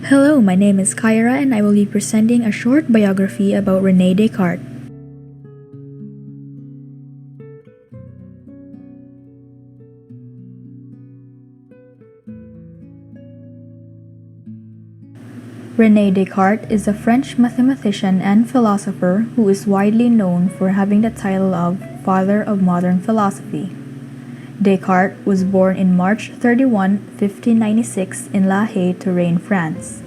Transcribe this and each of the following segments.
Hello, my name is Kyra and I will be presenting a short biography about Rene Descartes. Rene Descartes is a French mathematician and philosopher who is widely known for having the title of Father of Modern Philosophy. Descartes was born in March 31, 1596 in La Haye, Touraine, France.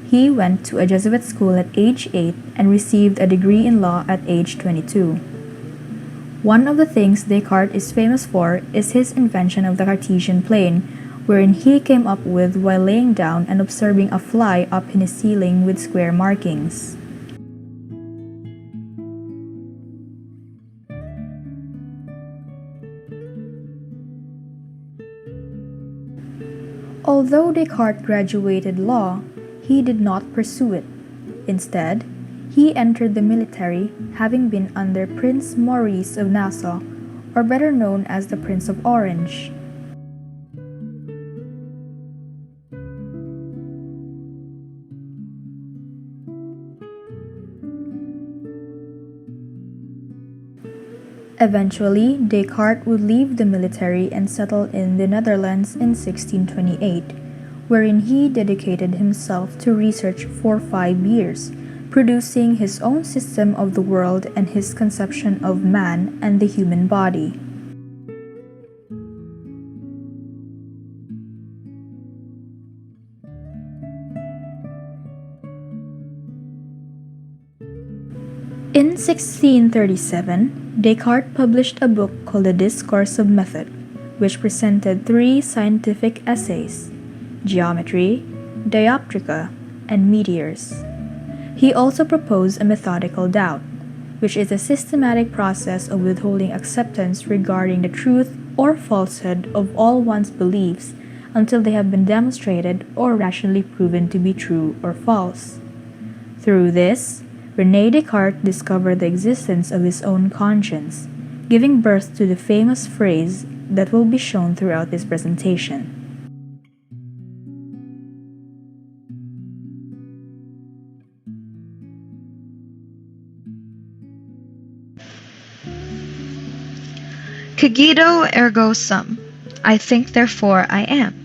He went to a Jesuit school at age 8 and received a degree in law at age 22. One of the things Descartes is famous for is his invention of the Cartesian plane, wherein he came up with while laying down and observing a fly up in his ceiling with square markings. Although Descartes graduated law, he did not pursue it. Instead, he entered the military, having been under Prince Maurice of Nassau, or better known as the Prince of Orange. Eventually, Descartes would leave the military and settle in the Netherlands in 1628, wherein he dedicated himself to research for 5 years, producing his own system of the world and his conception of man and the human body. In 1637, Descartes published a book called the Discourse of Method, which presented 3 scientific essays: geometry, dioptrica, and meteors. He also proposed a methodical doubt, which is a systematic process of withholding acceptance regarding the truth or falsehood of all one's beliefs until they have been demonstrated or rationally proven to be true or false. Through this, Rene Descartes discovered the existence of his own conscience, giving birth to the famous phrase that will be shown throughout this presentation. Cogito ergo sum. I think, therefore I am.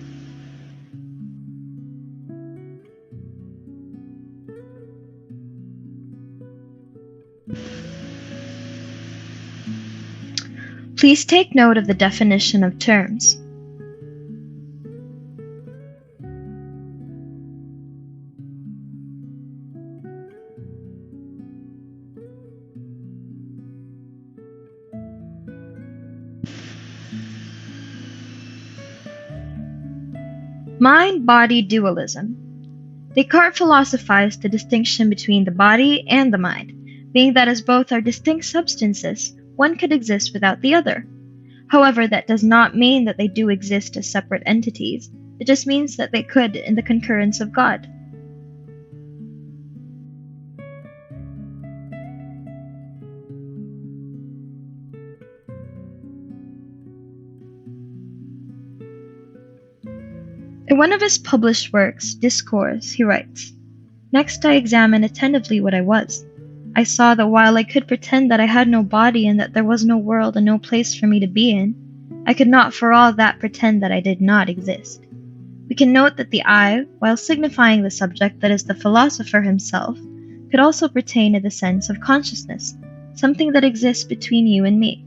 Please take note of the definition of terms. Mind-body dualism. Descartes philosophized the distinction between the body and the mind, being that as both are distinct substances, one could exist without the other. However, that does not mean that they do exist as separate entities. It just means that they could in the concurrence of God. In one of his published works, Discourse, he writes, "Next I examined attentively what I was. I saw that while I could pretend that I had no body and that there was no world and no place for me to be in, I could not for all that pretend that I did not exist. We can note that the I, while signifying the subject that is the philosopher himself, could also pertain to the sense of consciousness, something that exists between you and me.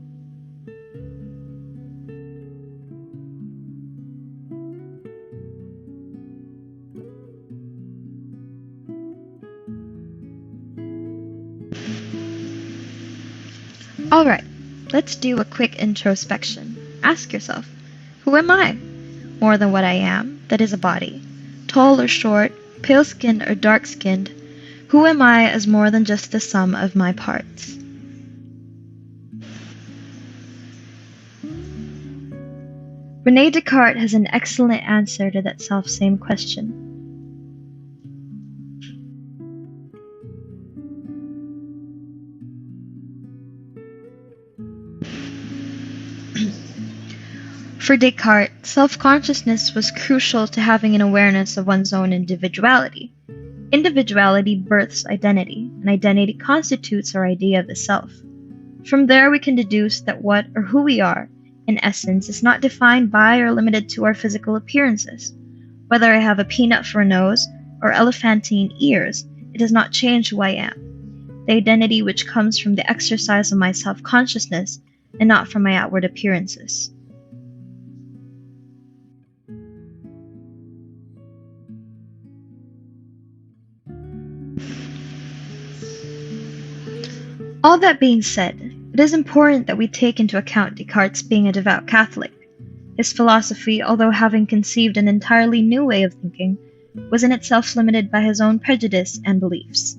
Alright, let's do a quick introspection. Ask yourself, who am I? More than what I am, that is a body. Tall or short, pale-skinned or dark-skinned, who am I as more than just the sum of my parts? Rene Descartes has an excellent answer to that self-same question. For Descartes, self-consciousness was crucial to having an awareness of one's own individuality. Individuality births identity, and identity constitutes our idea of the self. From there, we can deduce that what or who we are, in essence, is not defined by or limited to our physical appearances. Whether I have a peanut for a nose or elephantine ears, it does not change who I am. The identity which comes from the exercise of my self-consciousness and not from my outward appearances. All that being said, it is important that we take into account Descartes being a devout Catholic. His philosophy, although having conceived an entirely new way of thinking, was in itself limited by his own prejudice and beliefs.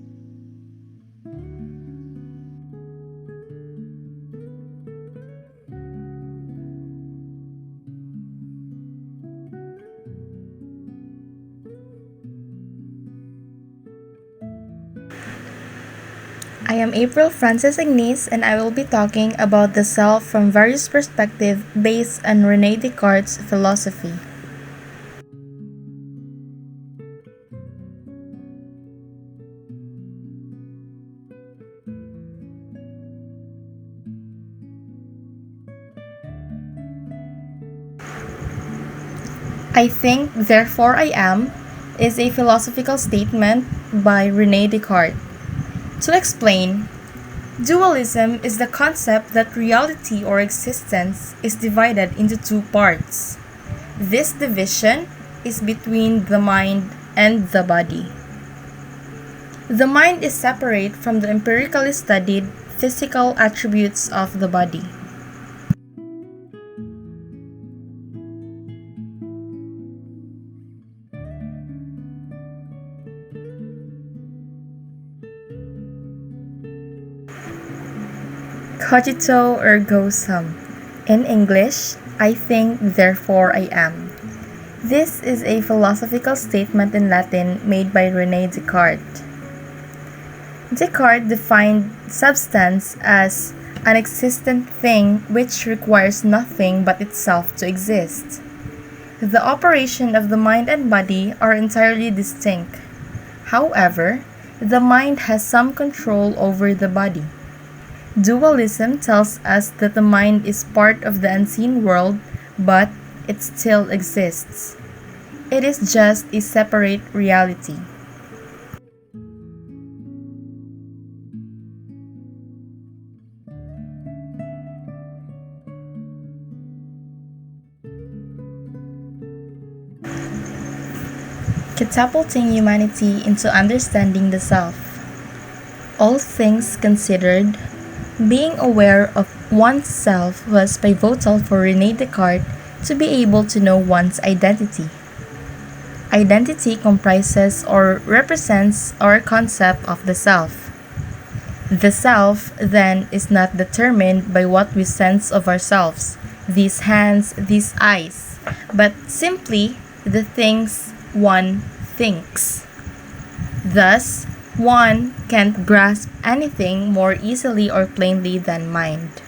I am April Frances Ignace, and I will be talking about the self from various perspectives based on Rene Descartes' philosophy. I think, therefore I am, is a philosophical statement by Rene Descartes. To explain, dualism is the concept that reality or existence is divided into two parts. This division is between the mind and the body. The mind is separate from the empirically studied physical attributes of the body. Cogito ergo sum. In English, I think, therefore I am. This is a philosophical statement in Latin made by Rene Descartes. Descartes defined substance as an existent thing which requires nothing but itself to exist. The operation of the mind and body are entirely distinct. However, the mind has some control over the body. Dualism tells us that the mind is part of the unseen world, but it still exists. It is just a separate reality. Catapulting humanity into understanding the self. All things considered, being aware of oneself was pivotal for Rene Descartes to be able to know one's identity. Identity comprises or represents our concept of the self. The self, then, is not determined by what we sense of ourselves, these hands, these eyes, but simply the things one thinks. Thus, one can't grasp anything more easily or plainly than mind.